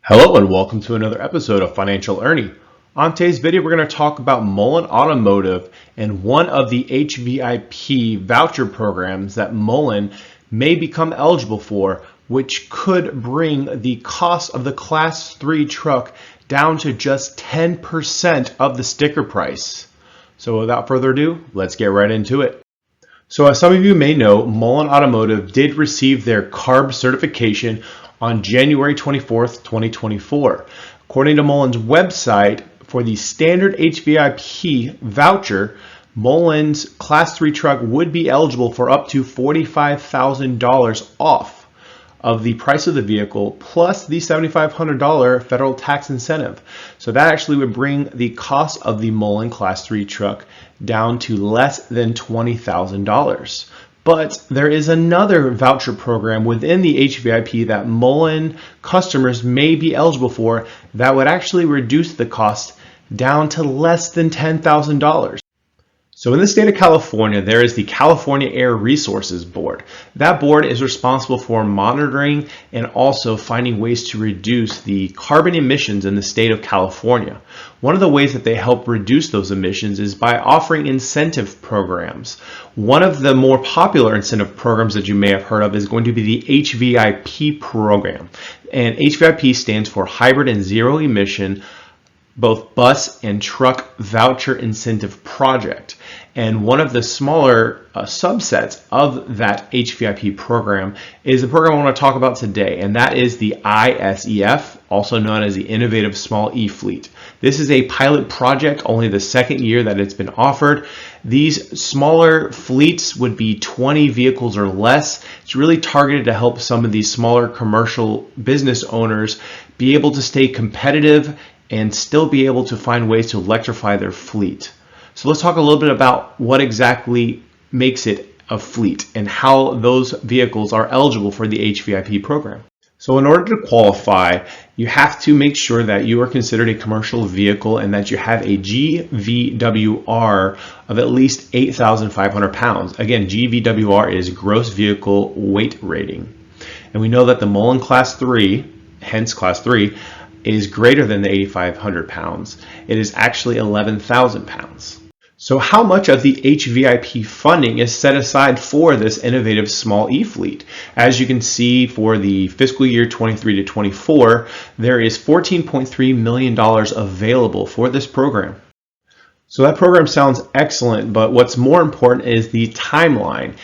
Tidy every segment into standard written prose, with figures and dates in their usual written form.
Hello and welcome to another episode of Financial Ernie. On today's video, we're going to talk about Mullen Automotive and one of the HVIP voucher programs that Mullen may become eligible for, which could bring the cost of the Class 3 truck down to just 10% of the sticker price. So without further ado, let's get right into it. So as some of you may know, Mullen Automotive did receive their CARB certification on January 24th, 2024. According to Mullen's website, for the standard HVIP voucher, Mullen's Class 3 truck would be eligible for up to $45,000 off of the price of the vehicle plus the $7,500 federal tax incentive. So that actually would bring the cost of the Mullen Class 3 truck down to less than $20,000. But there is another voucher program within the HVIP that Mullen customers may be eligible for that would actually reduce the cost down to less than $10,000. So in the state of California, there is the California Air Resources Board. That board is responsible for monitoring and also finding ways to reduce the carbon emissions in the state of California. One of the ways that they help reduce those emissions is by offering incentive programs. One of the more popular incentive programs that you may have heard of is going to be the HVIP program. And HVIP stands for Hybrid and Zero Emission both bus and truck voucher incentive project. And one of the smaller subsets of that HVIP program is the program I want to talk about today, and that is the ISEF, also known as the Innovative Small E-Fleet. This is a pilot project, only the second year that it's been offered. These smaller fleets would be 20 vehicles or less. It's really targeted to help some of these smaller commercial business owners be able to stay competitive and still be able to find ways to electrify their fleet. So let's talk a little bit about what exactly makes it a fleet and how those vehicles are eligible for the HVIP program. So in order to qualify, you have to make sure that you are considered a commercial vehicle and that you have a GVWR of at least 8,500 pounds. Again, GVWR is gross vehicle weight rating. And we know that the Mullen Class 3, hence Class 3, is greater than the 8,500 pounds. It is actually 11,000 pounds. So how much of the HVIP funding is set aside for this innovative small e-fleet? As you can see, for the fiscal year 23 to 24, there is $14.3 million available for this program. So that program sounds excellent, but what's more important is the timeline.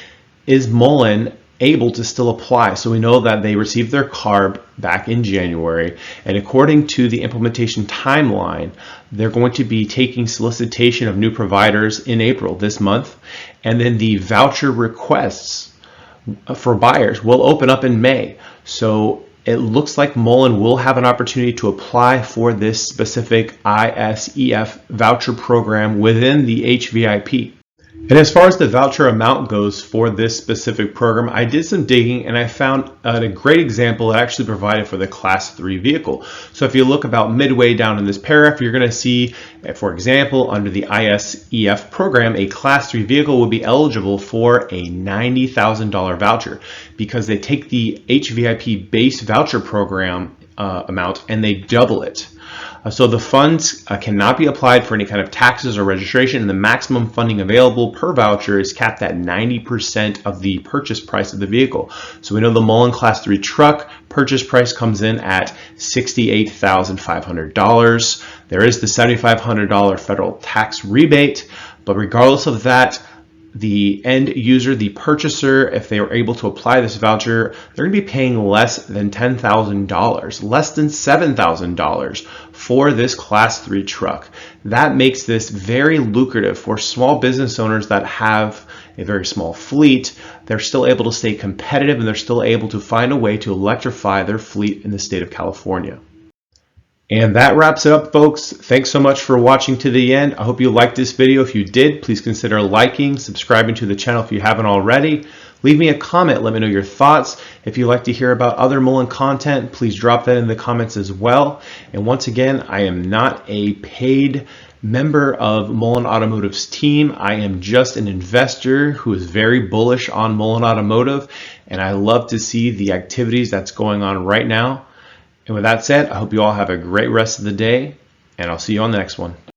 Is Mullen able to still apply? So we know that they received their CARB back in January, and according to the implementation timeline, they're going to be taking solicitation of new providers in April this month, and then the voucher requests for buyers will open up in May. So it looks like Mullen will have an opportunity to apply for this specific ISEF voucher program within the HVIP. And as far as the voucher amount goes for this specific program, I did some digging and I found a great example that actually provided for the Class 3 vehicle. So if you look about midway down in this paragraph, you're going to see, for example, under the ISEF program, a Class 3 vehicle would be eligible for a $90,000 voucher because they take the HVIP base voucher program amount and they double it. So the funds cannot be applied for any kind of taxes or registration, and the maximum funding available per voucher is capped at 90% of the purchase price of the vehicle. So we know the Mullen Class 3 truck purchase price comes in at $68,500. There is the $7,500 federal tax rebate, but regardless of that, the end user, the purchaser, if they were able to apply this voucher, they're going to be paying less than $10,000, less than $7,000 for this Class 3 truck. That makes this very lucrative for small business owners that have a very small fleet. They're still able to stay competitive and they're still able to find a way to electrify their fleet in the state of California. And that wraps it up, folks. Thanks so much for watching to the end. I hope you liked this video. If you did, please consider liking, subscribing to the channel if you haven't already. Leave me a comment. Let me know your thoughts. If you'd like to hear about other Mullen content, please drop that in the comments as well. And once again, I am not a paid member of Mullen Automotive's team. I am just an investor who is very bullish on Mullen Automotive, and I love to see the activities that's going on right now. And with that said, I hope you all have a great rest of the day, and I'll see you on the next one.